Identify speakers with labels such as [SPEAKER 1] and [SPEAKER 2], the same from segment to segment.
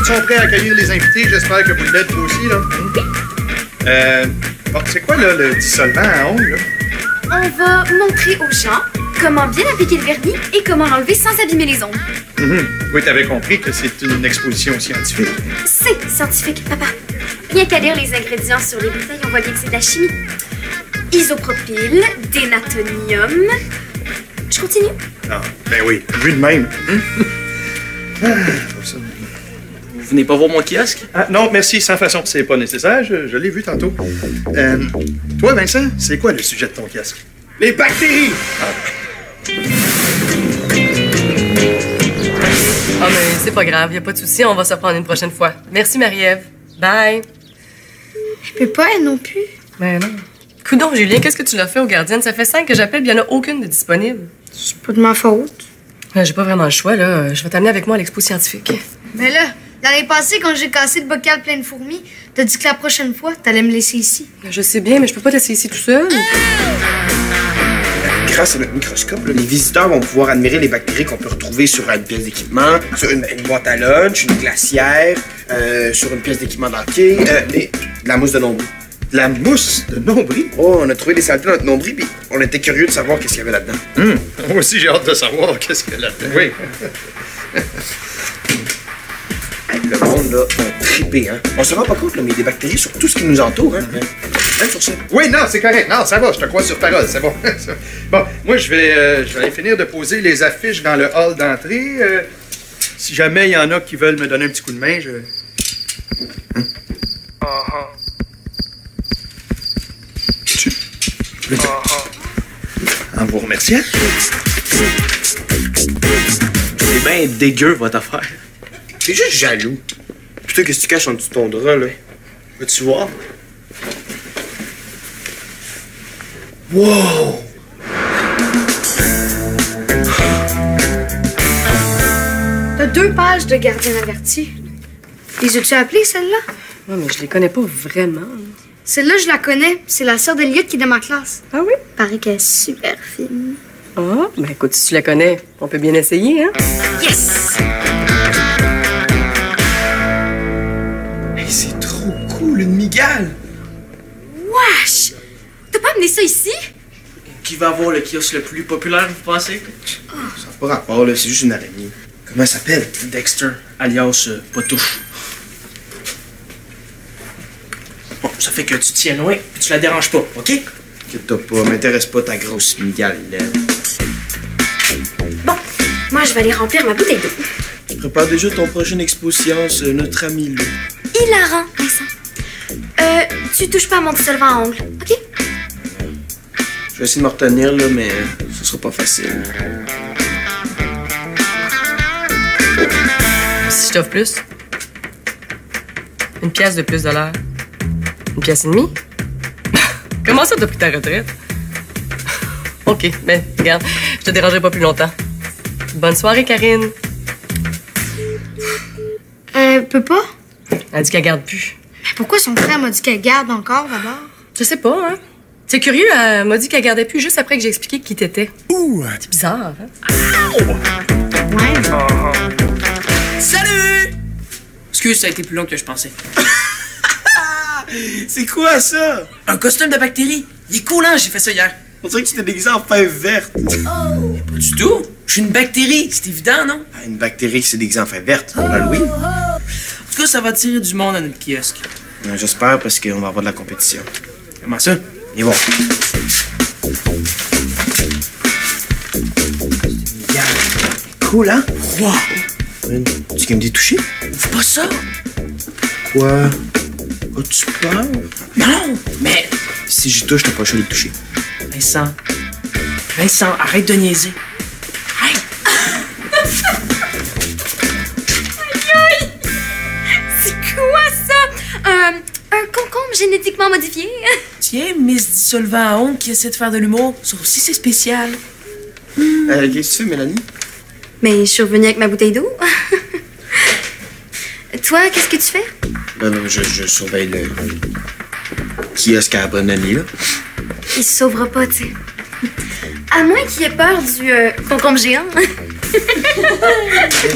[SPEAKER 1] autres sont prêts à accueillir les invités. J'espère que vous l'êtes vous aussi, là. Bon, c'est quoi, là, le dissolvant à ongles, là?
[SPEAKER 2] On va montrer aux gens comment bien appliquer le vernis et comment l'enlever sans abîmer les ongles.
[SPEAKER 1] Oui, t'avais compris que c'est une exposition scientifique.
[SPEAKER 2] C'est scientifique, papa. Rien qu'à lire les ingrédients sur les bouteilles, on voit bien que c'est de la chimie. Isopropyl, dénatonium. Je continue?
[SPEAKER 1] Ah, ben oui, vu de même.
[SPEAKER 3] Vous venez pas voir mon kiosque?
[SPEAKER 1] Ah, non, merci, sans façon. C'est pas nécessaire, je l'ai vu tantôt. Toi, Vincent, c'est quoi le sujet de ton kiosque?
[SPEAKER 4] Les bactéries!
[SPEAKER 5] Ah, mais c'est pas grave, y a pas de souci, on va se reprendre une prochaine fois. Merci, Marie-Ève. Bye.
[SPEAKER 6] Je peux pas, elle non plus.
[SPEAKER 5] Ben non. Coudonc, Julien, qu'est-ce que tu l'as fait aux gardiennes? Ça fait 5 que j'appelle, puis il y en a aucune de disponible.
[SPEAKER 6] C'est pas de ma faute.
[SPEAKER 5] J'ai pas vraiment le choix, là. Je vais t'amener avec moi à l'expo scientifique.
[SPEAKER 6] Mais là, l'année passée, quand j'ai cassé le bocal plein de fourmis, t'as dit que la prochaine fois, t'allais me laisser ici.
[SPEAKER 5] Je sais bien, mais je peux pas te laisser ici tout seul.
[SPEAKER 4] Grâce à notre microscope, là, les visiteurs vont pouvoir admirer les bactéries qu'on peut retrouver sur une pièce d'équipement, sur une boîte à lunch, une glacière, sur une pièce d'équipement d'hockey, et de la mousse de nombril.
[SPEAKER 1] De la mousse de nombril?
[SPEAKER 4] Oh, on a trouvé des saletés dans notre nombril, puis on était curieux de savoir qu'est-ce qu'il y avait là-dedans.
[SPEAKER 1] Moi aussi, j'ai hâte de savoir qu'est-ce qu'il y a là-dedans. Oui.
[SPEAKER 4] Le monde, là, a trippé, hein. On se rend pas compte, là, mais il y a des bactéries sur tout ce qui nous entoure, hein. Même sur ça.
[SPEAKER 1] Oui, non, c'est correct. Non, ça va, je te crois sur parole, c'est bon. Bon, moi, je vais aller finir de poser les affiches dans le hall d'entrée. Si jamais il y en a qui veulent me donner un petit coup de main, je... En vous remerciant.
[SPEAKER 3] C'est bien dégueu, votre affaire.
[SPEAKER 4] T'es juste jaloux. Putain, qu'est-ce que tu caches en dessous de ton drap, là? Veux-tu voir? Wow!
[SPEAKER 6] T'as 2 pages de gardien averti. Les as-tu appelées, celle-là?
[SPEAKER 5] Non, mais je les connais pas vraiment.
[SPEAKER 6] Celle-là, je la connais. C'est la sœur d'Eliott qui est de ma classe.
[SPEAKER 5] Ah oui?
[SPEAKER 6] Paraît qu'elle est super fine.
[SPEAKER 5] Ah, ben écoute, si tu la connais, on peut bien essayer, hein?
[SPEAKER 6] Yes!
[SPEAKER 4] Hey, c'est trop cool, une migale!
[SPEAKER 2] Wesh! T'as pas amené ça ici?
[SPEAKER 3] Qui va avoir le kiosque le plus populaire, vous pensez?
[SPEAKER 4] Ça n'a pas rapport, là, c'est juste une araignée. Comment elle s'appelle?
[SPEAKER 3] Dexter, alias Potouche. Bon, ça fait que tu tiens loin et tu la déranges pas, OK?
[SPEAKER 4] Inquiète-toi pas, m'intéresse pas ta grosse migale, là.
[SPEAKER 2] Bon, moi, je vais aller remplir ma bouteille d'eau.
[SPEAKER 4] Tu prépares déjà ton prochaine expo science, notre ami Lou.
[SPEAKER 2] Hilarant, Vincent. Tu touches pas à mon dissolvant à ongles, OK?
[SPEAKER 4] Je vais essayer de me retenir, là, mais ce sera pas facile.
[SPEAKER 5] Si je t'offre plus, une pièce de plus de l'heure. Une pièce et demie? Comment ça, t'as pris ta retraite? OK, ben, regarde, je te dérangerai pas plus longtemps. Bonne soirée, Karine.
[SPEAKER 6] Peut pas?
[SPEAKER 5] Elle dit qu'elle garde plus.
[SPEAKER 6] Mais pourquoi son frère m'a dit qu'elle garde encore, d'abord?
[SPEAKER 5] Je sais pas, hein? C'est curieux, elle m'a dit qu'elle gardait plus juste après que j'ai expliqué qui t'étais.
[SPEAKER 4] Ouh!
[SPEAKER 5] C'est bizarre, hein?
[SPEAKER 6] Ouais.
[SPEAKER 3] Salut! Excuse, ça a été plus long que je pensais.
[SPEAKER 4] C'est quoi, ça?
[SPEAKER 3] Un costume de bactéries. Il est cool, hein? J'ai fait ça hier.
[SPEAKER 4] On dirait que tu t'es déguisé en fève verte.
[SPEAKER 3] Pas du tout. Je suis une bactérie. C'est évident, non?
[SPEAKER 4] Ah, une bactérie qui s'est déguisée en fève verte pour Halloween.
[SPEAKER 3] En tout cas, ça va tirer du monde à notre kiosque.
[SPEAKER 4] J'espère, parce qu'on va avoir de la compétition. Comment ça? Et bon. Cool, hein?
[SPEAKER 3] Wow!
[SPEAKER 4] Tu viens me toucher?
[SPEAKER 3] Ouvre pas ça!
[SPEAKER 4] Quoi? As-tu peur?
[SPEAKER 3] Non! Mais,
[SPEAKER 4] Si j'y touche, t'as pas le choix de le toucher.
[SPEAKER 3] Vincent, arrête de niaiser. Hey!
[SPEAKER 2] C'est quoi ça? Un concombre génétiquement modifié?
[SPEAKER 3] Tiens, Miss Dissolvant à ongles qui essaie de faire de l'humour. Ça aussi, c'est spécial.
[SPEAKER 4] Qu'est-ce que tu fais, Mélanie?
[SPEAKER 2] Mais je suis revenue avec ma bouteille d'eau. Toi, qu'est-ce que tu fais?
[SPEAKER 4] Je surveille le kiosque à la bonne année, là.
[SPEAKER 2] Il se sauvera pas, tu sais. À moins qu'il ait peur du concombre géant.
[SPEAKER 4] Viens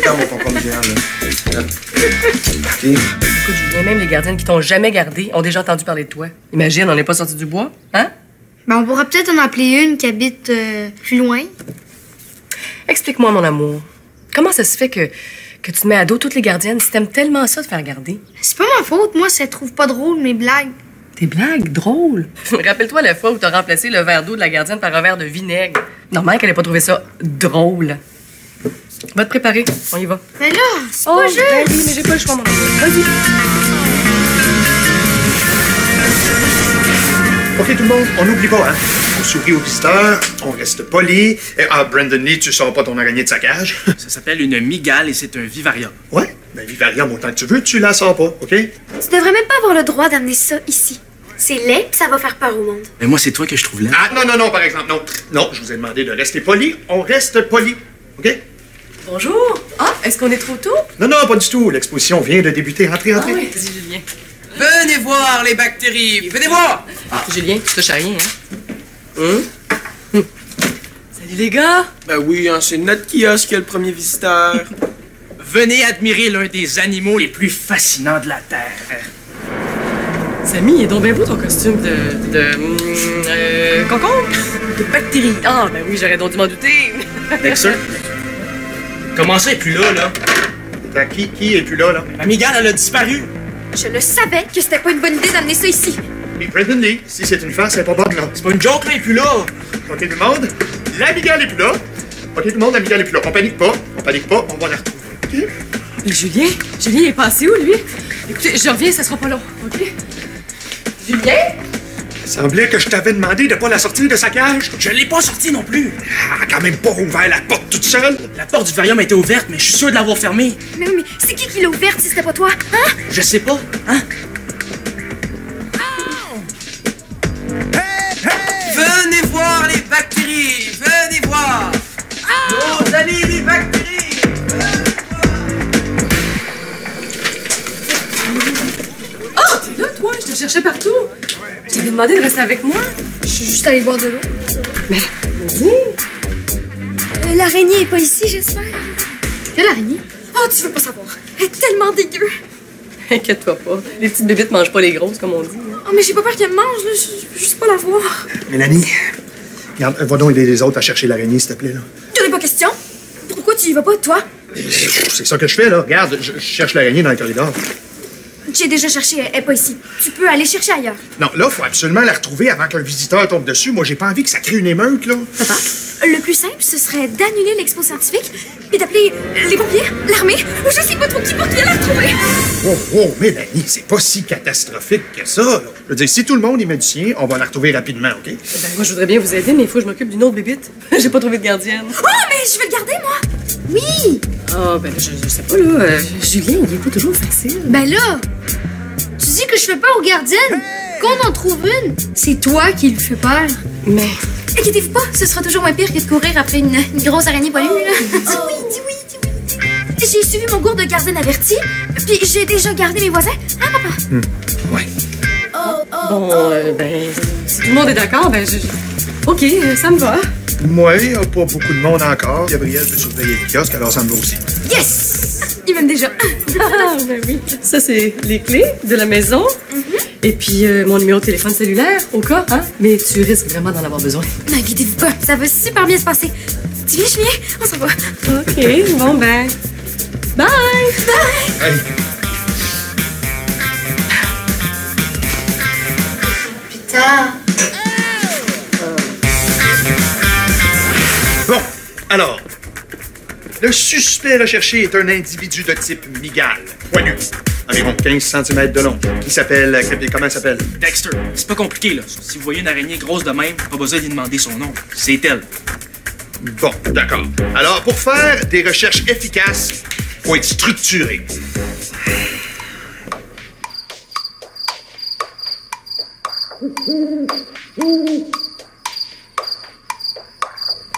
[SPEAKER 4] dans mon concombre géant, là. OK.
[SPEAKER 5] Écoute, Julien, même les gardiennes qui t'ont jamais gardé ont déjà entendu parler de toi. Imagine, on n'est pas sorti du bois, hein?
[SPEAKER 6] Ben, on pourra peut-être en appeler une qui habite plus loin.
[SPEAKER 5] Explique-moi, mon amour. Comment ça se fait que tu te mets à dos toutes les gardiennes si t'aimes tellement ça de faire garder?
[SPEAKER 6] C'est pas ma faute, moi, ça trouve pas drôle mes blagues.
[SPEAKER 5] Tes blagues drôles. Rappelle-toi la fois où t'as remplacé le verre d'eau de la gardienne par un verre de vinaigre. Normal qu'elle ait pas trouvé ça drôle. Va te préparer, on y va.
[SPEAKER 6] Mais là, c'est pas juste.
[SPEAKER 5] Ben oui, mais j'ai pas le choix, mon amour. Vas-y.
[SPEAKER 1] OK, tout le monde, on n'oublie pas, hein? On sourit aux visiteurs, on reste poli. Brandon Lee, tu sors pas ton araignée de sa cage.
[SPEAKER 7] Ça s'appelle une mygale et c'est un vivarium.
[SPEAKER 1] Ouais, ben vivarium autant que tu veux, tu la sors pas, OK?
[SPEAKER 2] Tu devrais même pas avoir le droit d'amener ça ici. C'est laid, pis ça va faire peur au monde.
[SPEAKER 7] Mais moi, c'est toi que je trouve là.
[SPEAKER 1] Ah, non, par exemple, non. Non, je vous ai demandé de rester poli, on reste poli, OK?
[SPEAKER 5] Bonjour. Ah, est-ce qu'on est trop tôt?
[SPEAKER 1] Non, pas du tout, l'exposition vient de débuter. Entrez.
[SPEAKER 5] Ah oui, vas-y, Julien.
[SPEAKER 3] Venez voir les bactéries. Venez voir.
[SPEAKER 5] Ah, Julien, tu touches à rien, hein? Salut, les gars.
[SPEAKER 4] Ben oui, hein, c'est notre kiosque qui a le premier visiteur.
[SPEAKER 7] Venez admirer l'un des animaux les plus fascinants de la Terre.
[SPEAKER 5] Samy, il est donc bien beau ton costume concombre? De bactéries. Ah, ben oui, j'aurais donc dû m'en douter.
[SPEAKER 7] Dexter? Comment ça, elle est plus là?
[SPEAKER 1] Attends, qui est plus là?
[SPEAKER 7] La mygale, elle a disparu.
[SPEAKER 2] Je le savais que c'était pas une bonne idée d'amener ça ici.
[SPEAKER 1] Et Brandon Lee, si c'est une face, elle est pas bonne, là.
[SPEAKER 7] C'est pas une joke, là, elle est plus là.
[SPEAKER 1] OK, tout le monde, la mygale est plus là. OK, tout le monde, la mygale est plus là. On panique pas, on va la retrouver, OK?
[SPEAKER 5] Et Julien, il est passé où, lui? Écoutez, je reviens, ça sera pas long, OK? Julien?
[SPEAKER 1] Il semblait que je t'avais demandé de pas la sortir de sa cage.
[SPEAKER 7] Je l'ai pas sorti non plus.
[SPEAKER 1] Ah, quand même pas ouvert la porte toute seule.
[SPEAKER 7] La porte du vivarium était ouverte, mais je suis sûr de l'avoir fermée.
[SPEAKER 2] Mais oui, mais c'est qui l'a ouverte si c'était pas toi? Hein?
[SPEAKER 7] Je sais pas, hein?
[SPEAKER 3] Venez voir les bactéries. Venez voir. Nos amis les bactéries.
[SPEAKER 5] Oh, t'es là, toi? Je te cherchais partout. Je t'avais demandé de rester avec moi.
[SPEAKER 6] Je suis juste allée boire de l'eau.
[SPEAKER 5] Mais, vas-y.
[SPEAKER 2] L'araignée est pas ici, j'espère.
[SPEAKER 6] Quelle araignée?
[SPEAKER 2] Oh, tu veux pas savoir. Elle est tellement dégueu.
[SPEAKER 5] Inquiète-toi pas. Les petites bébites mangent pas les grosses, comme on dit. Hein.
[SPEAKER 2] Oh, mais j'ai pas peur qu'elle me mange, là. Je veux juste pas la voir.
[SPEAKER 1] Mélanie, regarde, va donc aider les autres à chercher l'araignée, s'il te plaît, là.
[SPEAKER 2] Y'en a pas question. Pourquoi tu y vas pas, toi?
[SPEAKER 1] C'est ça que je fais, là. Regarde, je cherche l'araignée dans le corridor.
[SPEAKER 2] J'ai déjà cherché, elle est pas ici. Tu peux aller chercher ailleurs.
[SPEAKER 1] Non, là, faut absolument la retrouver avant qu'un visiteur tombe dessus. Moi, j'ai pas envie que ça crée une émeute, là.
[SPEAKER 2] Papa, le plus simple, ce serait d'annuler l'expo scientifique et d'appeler les pompiers, l'armée, ou je sais pas trop qui pour qu'il la retrouver.
[SPEAKER 1] Oh, Mélanie, c'est pas si catastrophique que ça, là. Je veux dire, si tout le monde y met du sien, on va la retrouver rapidement, OK?
[SPEAKER 5] Ben, moi, je voudrais bien vous aider, mais il faut que je m'occupe d'une autre bébite. J'ai pas trouvé de gardienne.
[SPEAKER 2] Oh, mais je vais le garder, moi. Oui.
[SPEAKER 5] Ah, ben, je sais pas, là. Julien, il est pas toujours facile.
[SPEAKER 6] Ben là, tu dis que je fais peur aux gardiennes. Qu'on en trouve une, c'est toi qui lui fais peur.
[SPEAKER 5] Mais...
[SPEAKER 2] Inquiétez-vous pas, ce sera toujours moins pire que de courir après une grosse araignée poilue, là. Dis oui. J'ai suivi mon cours de gardienne avertie, puis j'ai déjà gardé les voisins. Hein, papa?
[SPEAKER 1] Ouais.
[SPEAKER 5] Bon, ben, si tout le monde est d'accord, ben, OK, ça me va.
[SPEAKER 1] Moi, il y a pas beaucoup de monde encore. Gabriel peut surveiller le kiosque, alors ça me va aussi.
[SPEAKER 2] Yes! Il m'aime déjà.
[SPEAKER 5] Ah, ben oui. Ça, c'est les clés de la maison. Et puis, mon numéro de téléphone cellulaire, au cas, hein? Mais tu risques vraiment d'en avoir besoin.
[SPEAKER 2] N'inquiétez-vous pas, ça va super bien se passer. Tu viens, Julien? On s'en va.
[SPEAKER 5] OK, bon, ben... Bye!
[SPEAKER 1] Hey.
[SPEAKER 6] Putain.
[SPEAKER 1] Bon, alors, le suspect recherché est un individu de type mygale, poilu, environ 15 cm de long, qui s'appelle... Comment elle s'appelle?
[SPEAKER 7] Dexter, c'est pas compliqué, là. Si vous voyez une araignée grosse de même, pas besoin d'y demander son nom. C'est elle.
[SPEAKER 1] Bon, d'accord. Alors, pour faire des recherches efficaces, faut être structuré.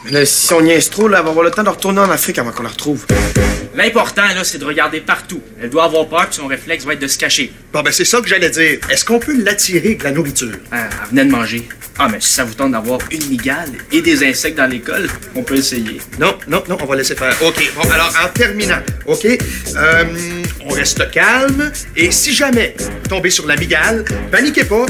[SPEAKER 4] Mais là, si on niaise trop, là, elle va avoir le temps de retourner en Afrique avant qu'on la retrouve.
[SPEAKER 7] L'important, là, c'est de regarder partout. Elle doit avoir peur, puis son réflexe va être de se cacher.
[SPEAKER 1] Bon, ben c'est ça que j'allais dire. Est-ce qu'on peut l'attirer avec la nourriture?
[SPEAKER 7] Elle venait de manger. Ah, mais si ça vous tente d'avoir une migale et des insectes dans l'école, on peut essayer.
[SPEAKER 1] Non, on va laisser faire. OK, bon, alors, en terminant, OK, on reste calme, et si jamais vous tombez sur la migale, paniquez pas.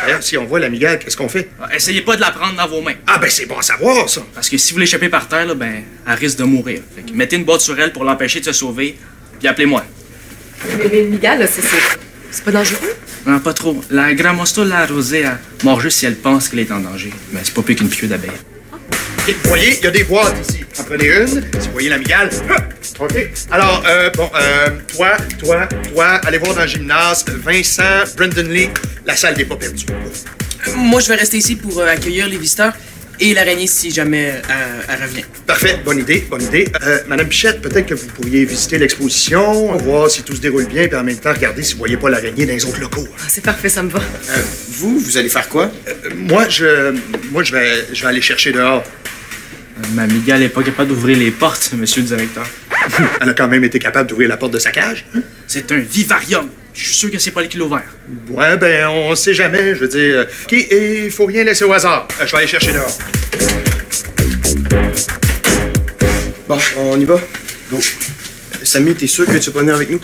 [SPEAKER 1] D'ailleurs, si on voit la migale, qu'est-ce qu'on fait?
[SPEAKER 7] Ah, essayez pas de la prendre dans vos mains.
[SPEAKER 1] Ah, ben, c'est bon à savoir, ça.
[SPEAKER 7] Parce que si vous l'échappez par terre, là, ben, elle risque de mourir. Fait que mettez une boîte sur elle pour l'empêcher de se sauver, puis appelez-moi.
[SPEAKER 5] Mais le migale, là, c'est pas dangereux?
[SPEAKER 7] Non, pas trop. La Grammostola rosea mord juste si elle pense qu'elle est en danger. Mais c'est pas pire qu'une piqûre d'abeille.
[SPEAKER 1] OK, vous voyez, il y a des boîtes ici. En prenez une, si vous voyez la migale. OK. Alors, toi, allez voir dans le gymnase. Vincent, Brendan Lee, la salle n'est pas perdue.
[SPEAKER 3] Moi, je vais rester ici pour accueillir les visiteurs et l'araignée si jamais elle revient.
[SPEAKER 1] Parfait, bonne idée. Madame Pichette, peut-être que vous pourriez visiter l'exposition, voir si tout se déroule bien, puis en même temps, regarder si vous voyez pas l'araignée dans les autres locaux.
[SPEAKER 5] Ah, c'est parfait, ça me va.
[SPEAKER 4] Vous allez faire quoi?
[SPEAKER 1] Moi, je vais aller chercher dehors.
[SPEAKER 7] Ma migale n'est pas capable d'ouvrir les portes, monsieur le directeur.
[SPEAKER 1] Elle a quand même été capable d'ouvrir la porte de sa cage.
[SPEAKER 7] C'est un vivarium. Je suis sûr que c'est pas lui qui l'a ouvert.
[SPEAKER 1] Ouais, ben, on sait jamais, je veux dire. OK, et il faut rien laisser au hasard. Je vais aller chercher dehors.
[SPEAKER 4] Bon, on y va? Bon. Samy, t'es sûr que tu vas pas venir avec nous?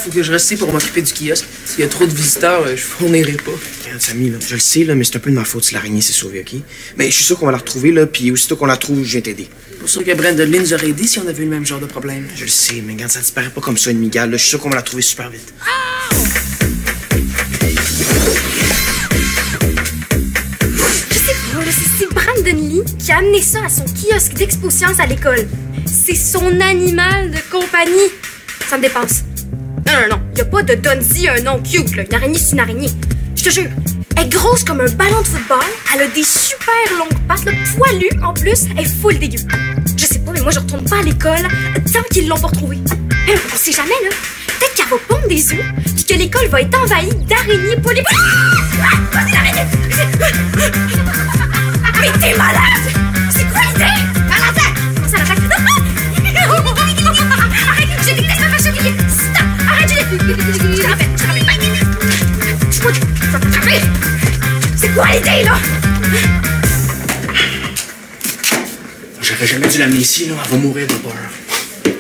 [SPEAKER 3] Faut que je reste ici pour m'occuper du kiosque. S'il y a trop de visiteurs, je fournirai pas.
[SPEAKER 4] Regarde, Samy, là, je le sais, là, mais c'est un peu de ma faute si l'araignée s'est sauvée, OK? Mais je suis sûr qu'on va la retrouver, là, puis aussitôt qu'on la trouve, je viens t'aider.
[SPEAKER 3] Pour sûr que Brenda Lee nous aurait aidé si on avait eu le même genre de problème.
[SPEAKER 4] Je le sais, mais regarde, ça disparaît pas comme ça, une migale, là. Je suis sûr qu'on va la trouver super vite.
[SPEAKER 2] Je sais pas, là, c'est Brandon Lee qui a amené ça à son kiosque d'exposition à l'école. C'est son animal de compagnie. Ça me dépasse. Non. Y a pas de Donzi un nom cute, là. Une araignée, c'est une araignée. Je te jure. Elle est grosse comme un ballon de football. Elle a des super longues pattes, là, poilues en plus. Elle est full dégueu. Je sais pas, mais moi, je retourne pas à l'école tant qu'ils l'ont pas retrouvée. Mais on sait jamais, là. Peut-être qu'elle va pondre des œufs, puis que l'école va être envahie d'araignées poilues. C'est l'araignée! Mais t'es malade! C'est quoi l'idée? À l'attaque! Ça l'attaque! Arrête! Je déteste ma vache à billets! Stop! Arrête! Je te rappelle! C'est quoi l'idée, là?
[SPEAKER 3] J'aurais jamais dû l'amener ici, là. Elle va mourir de peur.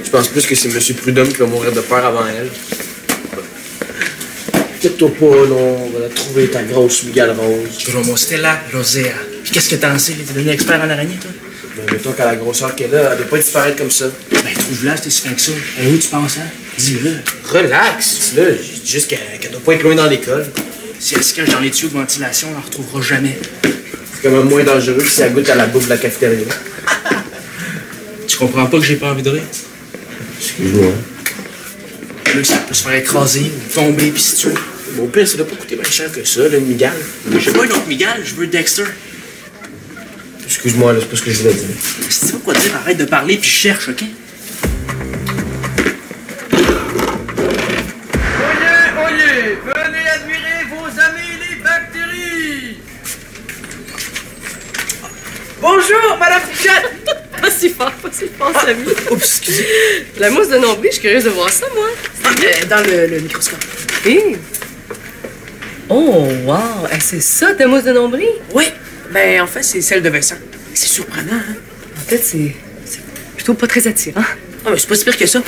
[SPEAKER 4] Je pense plus que c'est M. Prudhomme qui va mourir de peur avant elle. Inquiète-toi pas, là, on va la trouver, ta grosse migale rose.
[SPEAKER 3] Grammostola rosea. Puis qu'est-ce que t'en sais? T'es devenu expert en araignée, toi?
[SPEAKER 4] Ben, mettons qu'à la grosseur qu'elle a, elle doit pas disparaître comme ça.
[SPEAKER 3] Ben, trouve-la, c'était si fin que ça. Et où tu penses, hein? Dis-le.
[SPEAKER 4] Relax, là, je dis juste qu'elle doit pas être loin dans l'école.
[SPEAKER 3] Si elle se cache dans les tuyaux de ventilation, on la retrouvera jamais.
[SPEAKER 4] C'est quand même moins dangereux que si elle goûte à la bouffe de la cafétéria.
[SPEAKER 3] Tu comprends pas que j'ai pas envie de rire?
[SPEAKER 4] Excuse-moi.
[SPEAKER 3] Là, ça peut se faire écraser, ou tomber, pis si tu veux.
[SPEAKER 4] Bon, pire, ça doit pas coûter moins cher que ça, là, une migale.
[SPEAKER 3] Je veux pas une autre migale, je veux Dexter.
[SPEAKER 4] Excuse-moi, là, c'est pas ce que je voulais dire.
[SPEAKER 3] Si tu sais pas quoi dire, arrête de parler puis cherche, OK?
[SPEAKER 8] Oyez! Venez admirer vos amis les bactéries! Bonjour, Madame Pichette!
[SPEAKER 5] Pas si fort, Samy.
[SPEAKER 3] Oups, excusez.
[SPEAKER 5] La mousse de nombril, je suis curieuse de voir ça, moi.
[SPEAKER 3] Dans le microscope.
[SPEAKER 5] Hé! Oh, wow! C'est ça, ta mousse de nombril?
[SPEAKER 3] Oui, ben en fait, c'est celle de Vincent. C'est surprenant, hein?
[SPEAKER 5] En fait, c'est plutôt pas très attirant.
[SPEAKER 3] Ah, mais c'est pas si pire que ça.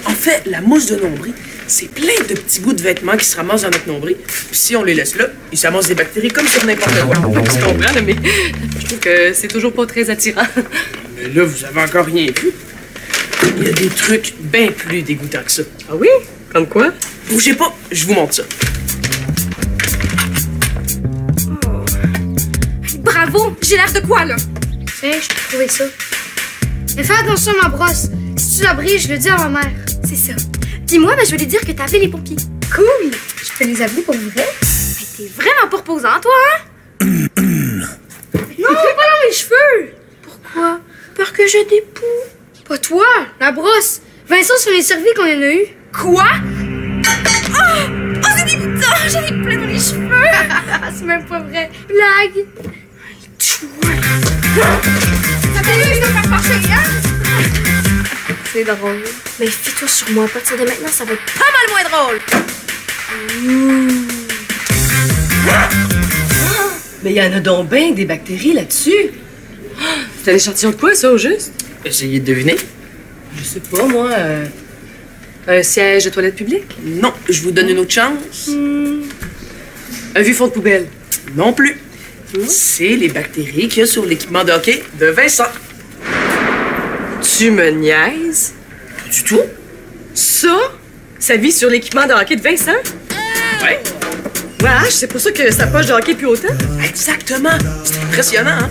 [SPEAKER 3] En fait, la mousse de nombril, c'est plein de petits bouts de vêtements qui se ramassent dans notre nombril. Puis si on les laisse là, ils s'amassent des bactéries comme sur n'importe quoi.
[SPEAKER 5] Je comprends, là, mais je trouve que c'est toujours pas très attirant.
[SPEAKER 3] Mais là, vous avez encore rien vu. Il y a des trucs bien plus dégoûtants que ça.
[SPEAKER 5] Ah oui? Comme quoi?
[SPEAKER 3] Bougez pas, je vous montre ça.
[SPEAKER 2] Bravo! J'ai l'air de quoi, là?
[SPEAKER 6] Tiens, je peux trouver ça. Mais fais attention à ma brosse. Si tu la brises, je le dis à ma mère.
[SPEAKER 2] C'est ça. Puis moi, ben, je vais lui dire que t'as appelé les pompiers.
[SPEAKER 6] Cool! Je peux les appeler pour vrai?
[SPEAKER 2] Hey, t'es vraiment pas reposant, toi, hein?
[SPEAKER 6] Non, pas dans mes cheveux!
[SPEAKER 2] Pourquoi? Peur que je dépouille.
[SPEAKER 6] Pas toi, la brosse. Vincent s'en est servi quand il y en a eu.
[SPEAKER 2] Quoi? Oh, c'est dégoûtant! J'en ai plein dans les cheveux!
[SPEAKER 6] C'est même pas vrai. Blague!
[SPEAKER 2] Ça t'a eu de faire marcher, hein?
[SPEAKER 5] C'est drôle.
[SPEAKER 2] Mais fie-toi sur moi, à partir de maintenant, ça va être pas mal moins drôle!
[SPEAKER 5] Mais il y en a donc bien des bactéries là-dessus. C'est un échantillon de quoi, ça, au juste?
[SPEAKER 3] Essayez de deviner.
[SPEAKER 5] Je sais pas, moi. Un siège de toilette publique?
[SPEAKER 3] Non, je vous donne une autre chance.
[SPEAKER 5] Un vieux fond de poubelle?
[SPEAKER 3] Non plus. C'est les bactéries qu'il y a sur l'équipement de hockey de Vincent.
[SPEAKER 5] Tu me niaises?
[SPEAKER 3] Pas du tout.
[SPEAKER 5] Ça vit sur l'équipement de hockey de Vincent?
[SPEAKER 3] Ouais.
[SPEAKER 5] Ouais, c'est pour ça que sa poche de hockey pue autant?
[SPEAKER 3] Exactement. C'est impressionnant, hein?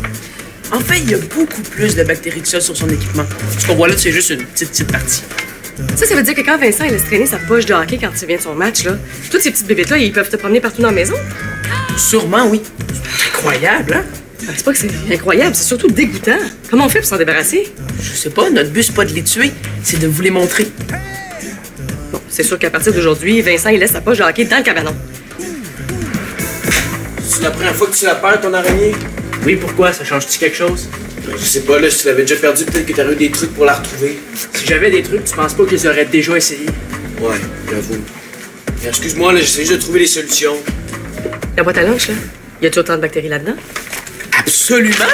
[SPEAKER 3] En fait, il y a beaucoup plus de bactéries que ça sur son équipement. Ce qu'on voit là, c'est juste une petite partie.
[SPEAKER 5] Ça veut dire que quand Vincent il laisse traîner sa poche de hockey quand il vient de son match, là, toutes ces petites bébêtes-là, ils peuvent te promener partout dans la maison?
[SPEAKER 3] Sûrement, oui. C'est incroyable, hein?
[SPEAKER 5] C'est pas que c'est incroyable, c'est surtout dégoûtant. Comment on fait pour s'en débarrasser?
[SPEAKER 3] Je sais pas, notre but, c'est pas de les tuer, c'est de vous les montrer.
[SPEAKER 5] Bon, c'est sûr qu'à partir d'aujourd'hui, Vincent, il laisse sa poche de hockey dans le cabanon.
[SPEAKER 4] C'est la première fois que tu la perds, ton araignée?
[SPEAKER 7] Oui, pourquoi? Ça change-tu quelque chose?
[SPEAKER 4] Je sais pas, là, si tu l'avais déjà perdu, peut-être que t'aurais eu des trucs pour la retrouver.
[SPEAKER 7] Si j'avais des trucs, tu penses pas qu'ils auraient déjà essayé?
[SPEAKER 4] Ouais, j'avoue. Excuse-moi, là, j'essaie juste de trouver des solutions.
[SPEAKER 5] La boîte à lunch, là, y a-tu autant de bactéries là-dedans?
[SPEAKER 3] Absolument!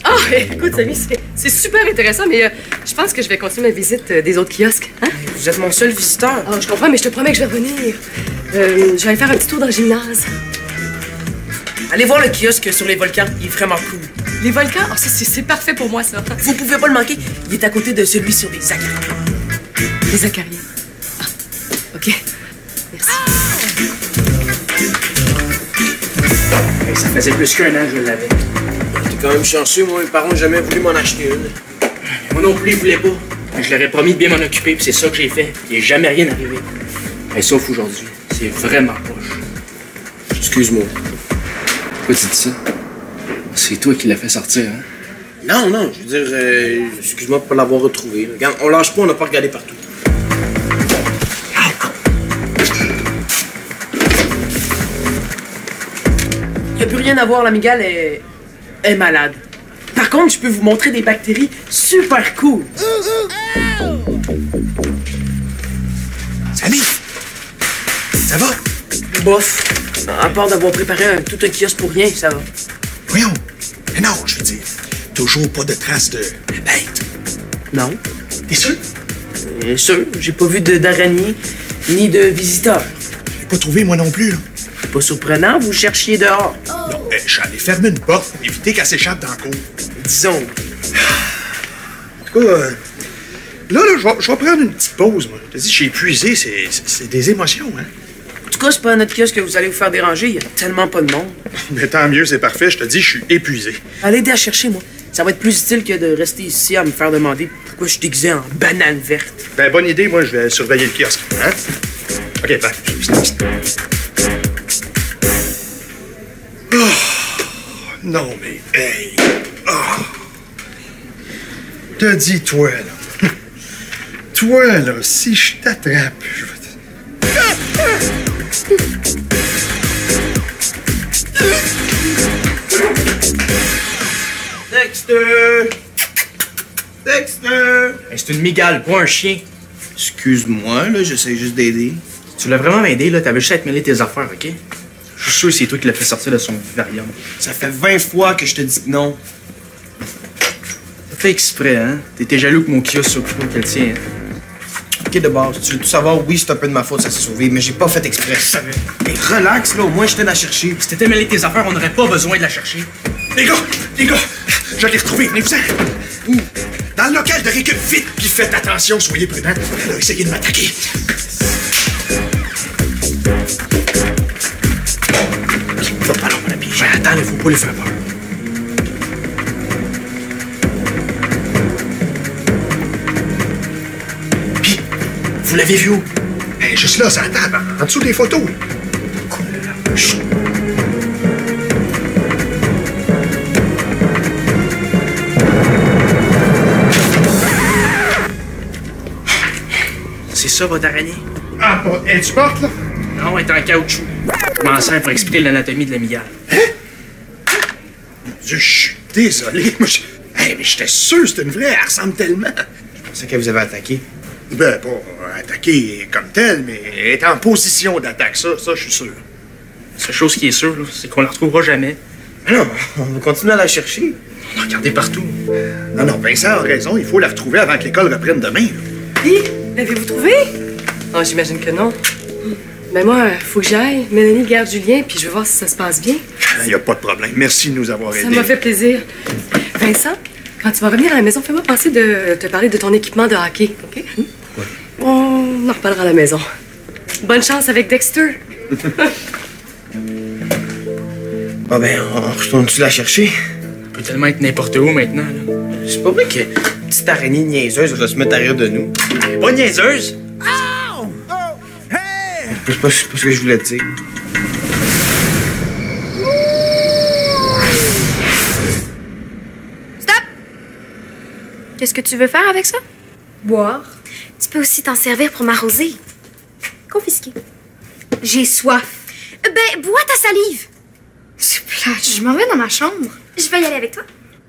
[SPEAKER 5] Ah, écoute, Samy, c'est super intéressant, mais je pense que je vais continuer ma visite des autres kiosques. Hein?
[SPEAKER 3] Vous êtes mon seul visiteur.
[SPEAKER 5] Ah, je comprends, mais je te promets que je vais revenir. Je vais aller faire un petit tour dans le gymnase.
[SPEAKER 3] Allez voir le kiosque sur les volcans, il est vraiment cool.
[SPEAKER 5] Les volcans? Ah, ça, c'est parfait pour moi, ça.
[SPEAKER 3] Vous pouvez pas le manquer, il est à côté de celui sur les acariens.
[SPEAKER 5] Les acariens. Ah, OK. Merci.
[SPEAKER 7] Hey, ça faisait plus qu'un an que je l'avais.
[SPEAKER 4] T'es quand même chanceux, moi, mes parents n'ont jamais voulu m'en acheter une.
[SPEAKER 7] Moi non plus, ils voulaient pas. Je leur ai promis de bien m'en occuper, puis c'est ça que j'ai fait. Il est jamais rien arrivé. Mais sauf aujourd'hui. C'est vraiment poche.
[SPEAKER 4] Excuse-moi.
[SPEAKER 7] Pourquoi tu dis ça? C'est toi qui l'as fait sortir, hein?
[SPEAKER 4] Non, non, je veux dire, excuse-moi pour l'avoir retrouvé. Regarde, on lâche pas, on n'a pas regardé partout.
[SPEAKER 3] Il n'y a plus rien à voir, l'amigale est malade. Par contre, je peux vous montrer des bactéries super cool.
[SPEAKER 1] Samy! Ça va?
[SPEAKER 3] Bof. À part d'avoir préparé tout un kiosque pour rien, ça va.
[SPEAKER 1] Voyons. Mais non, je veux dire, toujours pas de traces de bête.
[SPEAKER 3] Non.
[SPEAKER 1] T'es sûr?
[SPEAKER 3] Bien sûr, j'ai pas vu d'araignée ni de visiteurs.
[SPEAKER 1] Je l'ai pas trouvé, moi non plus, là.
[SPEAKER 3] Pas surprenant, vous cherchiez dehors.
[SPEAKER 1] Non, j'allais fermer une porte pour éviter qu'elle s'échappe dans le cour.
[SPEAKER 3] Disons.
[SPEAKER 1] En tout cas, là, je vais prendre une petite pause, moi. Je te dis, je suis épuisé, c'est des émotions, hein.
[SPEAKER 3] En tout cas, c'est pas à notre kiosque que vous allez vous faire déranger, il y a tellement pas de monde.
[SPEAKER 1] Mais tant mieux, c'est parfait, je te dis, je suis épuisé.
[SPEAKER 3] Allez aider à chercher, moi. Ça va être plus utile que de rester ici à me faire demander pourquoi je suis déguisé en banane verte.
[SPEAKER 1] Ben, bonne idée, moi, je vais surveiller le kiosque, hein. OK, ben. Oh, non, mais, hey. Oh. Te dis, toi, là. Toi, là, si je t'attrape, je vais te...
[SPEAKER 4] Dexter! Dexter!
[SPEAKER 7] Hey, c'est une migale, pas un chien.
[SPEAKER 4] Excuse-moi, là, j'essaie juste d'aider.
[SPEAKER 7] Tu voulais vraiment m'aider, là. T'avais juste à te mêler tes affaires, OK? Je suis sûr que c'est toi qui l'as fait sortir de son vivarium.
[SPEAKER 4] Ça fait 20 fois que je te dis que non.
[SPEAKER 7] T'as fait exprès, hein? T'étais jaloux que mon kiosque soit plus gros que le tien.
[SPEAKER 4] OK, de base, tu veux tout savoir, oui, c'est un peu de ma faute, ça s'est sauvé, mais j'ai pas fait exprès. Mais relax, là, au moins, je t'aide à chercher.
[SPEAKER 7] Si t'étais mêlé tes affaires, on n'aurait pas besoin de la chercher.
[SPEAKER 1] Les gars, je l'ai retrouvé, venez-vous-en. Où? Dans le local de récup, vite, puis faites attention, soyez prudents. Elle a essayé de m'attaquer.
[SPEAKER 7] Alors, mon ami, attends, il faut pas lui faire peur.
[SPEAKER 1] Puis, vous l'avez vu où? Juste là, sur la table, en dessous des photos. Chut.
[SPEAKER 7] C'est ça, votre araignée?
[SPEAKER 1] Ah, es-tu morte, là?
[SPEAKER 7] Non, elle est en caoutchouc. Je m'en sers pour expliquer l'anatomie de l'amigale.
[SPEAKER 1] Hein? Mon Dieu, je suis désolé. Moi, hey, mais j'étais sûr que c'était une vraie, elle ressemble tellement.
[SPEAKER 4] Je pensais qu'elle vous avait attaqué.
[SPEAKER 1] Ben, pas attaqué comme tel, mais elle est en position d'attaque, ça, je suis sûr.
[SPEAKER 7] La seule chose qui est sûre, là, c'est qu'on la retrouvera jamais.
[SPEAKER 4] Non, on va continuer à la chercher.
[SPEAKER 1] On a regardé partout. Non, Vincent a raison. Il faut la retrouver avant que l'école reprenne demain.
[SPEAKER 5] Puis, l'avez-vous trouvé? Oh, j'imagine que non. Ben moi, faut que j'aille. Mélanie garde Julien, puis je vais voir si ça se passe bien.
[SPEAKER 1] Il n'y a pas de problème. Merci de nous avoir aidés.
[SPEAKER 5] Ça m'a fait plaisir. Vincent, quand tu vas revenir à la maison, fais-moi penser de te parler de ton équipement de hockey, OK?
[SPEAKER 1] Ouais.
[SPEAKER 5] On en reparlera à la maison. Bonne chance avec Dexter.
[SPEAKER 4] Ah ben, on retourne-tu la chercher?
[SPEAKER 7] On peut tellement être n'importe où maintenant, là.
[SPEAKER 4] C'est pas vrai que petite araignée niaiseuse va se mettre à rire de nous.
[SPEAKER 7] Pas niaiseuse!
[SPEAKER 4] C'est pas ce que je voulais te dire.
[SPEAKER 2] Stop! Qu'est-ce que tu veux faire avec ça?
[SPEAKER 6] Boire.
[SPEAKER 2] Tu peux aussi t'en servir pour m'arroser. Confisqué.
[SPEAKER 6] J'ai soif.
[SPEAKER 2] Ben, bois ta salive.
[SPEAKER 6] C'est plate, je m'en vais dans ma chambre.
[SPEAKER 2] Je vais y aller avec toi.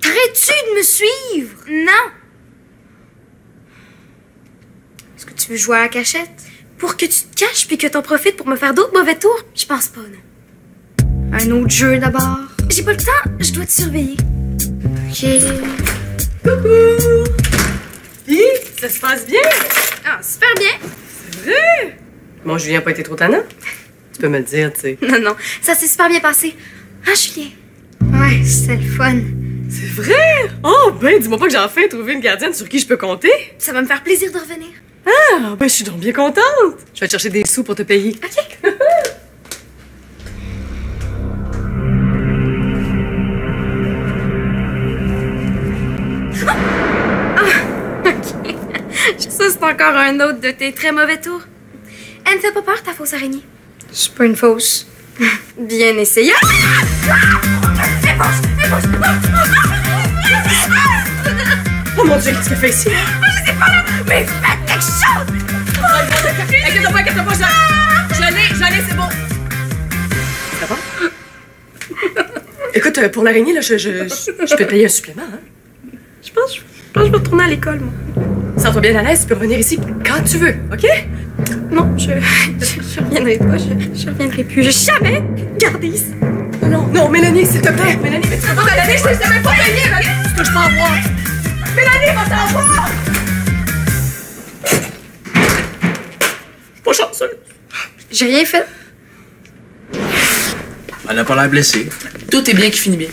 [SPEAKER 6] Arrêtes-tu de me suivre?
[SPEAKER 2] Non.
[SPEAKER 6] Est-ce que tu veux jouer à la cachette?
[SPEAKER 2] Pour que tu te caches puis que t'en profites pour me faire d'autres mauvais tours? Je pense pas, non.
[SPEAKER 6] Un autre jeu d'abord.
[SPEAKER 2] J'ai pas le temps, je dois te surveiller.
[SPEAKER 6] Ok.
[SPEAKER 5] Coucou! Puis, ça se passe bien?
[SPEAKER 2] Ah, super bien.
[SPEAKER 5] C'est vrai? Mon Julien n'a pas été trop tannant? Tu peux me le dire, tu sais.
[SPEAKER 2] Non, ça s'est super bien passé. Ah, Julien.
[SPEAKER 6] Ouais, c'était le fun.
[SPEAKER 5] C'est vrai? Oh, ben, dis-moi pas que j'ai enfin trouvé une gardienne sur qui je peux compter.
[SPEAKER 2] Ça va me faire plaisir de revenir.
[SPEAKER 5] Ah, ben, je suis donc bien contente. Je vais te chercher des sous pour te payer.
[SPEAKER 2] OK. OK. Ça, c'est encore un autre de tes très mauvais tours. Elle ne fait pas peur, ta fausse araignée.
[SPEAKER 6] C'est pas une fausse.
[SPEAKER 2] Bien essayé.
[SPEAKER 5] Oh mon Dieu, qu'est-ce qu'elle fait ici?
[SPEAKER 2] Je sais pas là, mais faites quelque chose!
[SPEAKER 5] Inquiète-toi pas, j'allais, c'est bon. Ça va? Écoute, pour l'araignée, là, je peux te payer un supplément, hein? Je pense que je vais retourner à l'école, moi. Sens-toi bien à l'aise, tu peux revenir ici quand tu veux, OK?
[SPEAKER 2] Non, je reviendrai pas, je reviendrai plus jamais garder ici.
[SPEAKER 5] Non, Mélanie, s'il te plaît. Mélanie, mais tu vas pas Mélanie, je t'ai même pas payé, Mélanie. Tu touches pas à moi. Mélanie, va t'en voir. Pas chanceuse.
[SPEAKER 6] J'ai rien fait.
[SPEAKER 7] Elle a pas l'air blessée.
[SPEAKER 3] Tout est bien qui finit bien.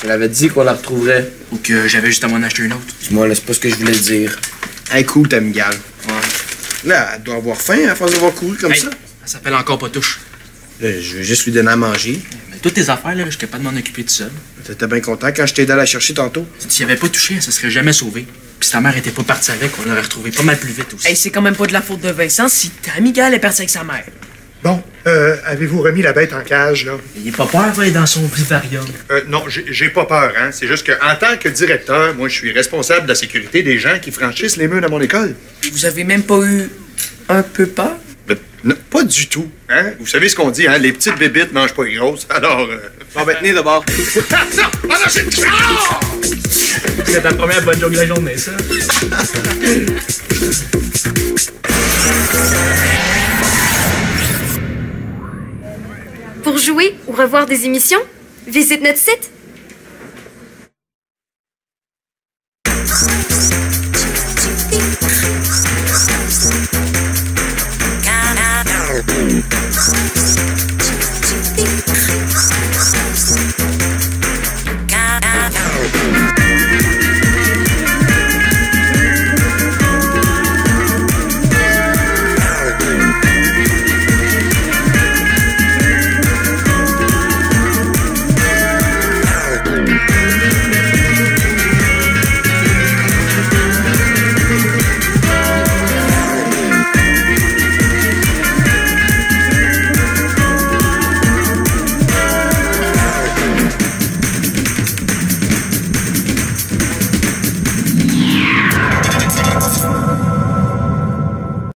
[SPEAKER 4] Elle avait dit qu'on la retrouverait.
[SPEAKER 7] Ou que j'avais juste à m'en acheter une autre.
[SPEAKER 4] Moi, là, c'est pas ce que je voulais dire. Hey, cool, ta migale.
[SPEAKER 7] Ouais.
[SPEAKER 4] Là, elle doit avoir faim à force de voir cool comme
[SPEAKER 7] Hey,
[SPEAKER 4] ça.
[SPEAKER 7] elle s'appelle encore pas touche.
[SPEAKER 4] Là, je vais juste lui donner à manger.
[SPEAKER 7] Mais toutes tes affaires, là, j'étais pas de m'en occuper tout seul.
[SPEAKER 4] T'étais bien content quand je t'ai aidé à la chercher tantôt.
[SPEAKER 7] S'il avait pas touché, elle se serait jamais sauvée. Puis si ta mère était pas partie avec, on l'aurait retrouvée pas mal plus vite aussi.
[SPEAKER 3] Hey, c'est quand même pas de la faute de Vincent si ta amigale est partie avec sa mère.
[SPEAKER 1] Bon, avez-vous remis la bête en cage, là?
[SPEAKER 7] Il est pas peur, il va être dans son vivarium.
[SPEAKER 1] Non, j'ai pas peur, hein. C'est juste qu'en tant que directeur, moi, je suis responsable de la sécurité des gens qui franchissent les murs de mon école.
[SPEAKER 3] Vous avez même pas eu un peu peur?
[SPEAKER 1] Non, pas du tout, hein. Vous savez ce qu'on dit, hein? Les petites bébites mangent pas les grosses, alors...
[SPEAKER 4] Bon, ben, tenez d'abord.
[SPEAKER 1] non, c'est... Ah!
[SPEAKER 7] C'est ta première bonne joke de la journée, ça.
[SPEAKER 2] Pour jouer ou revoir des émissions, visite notre site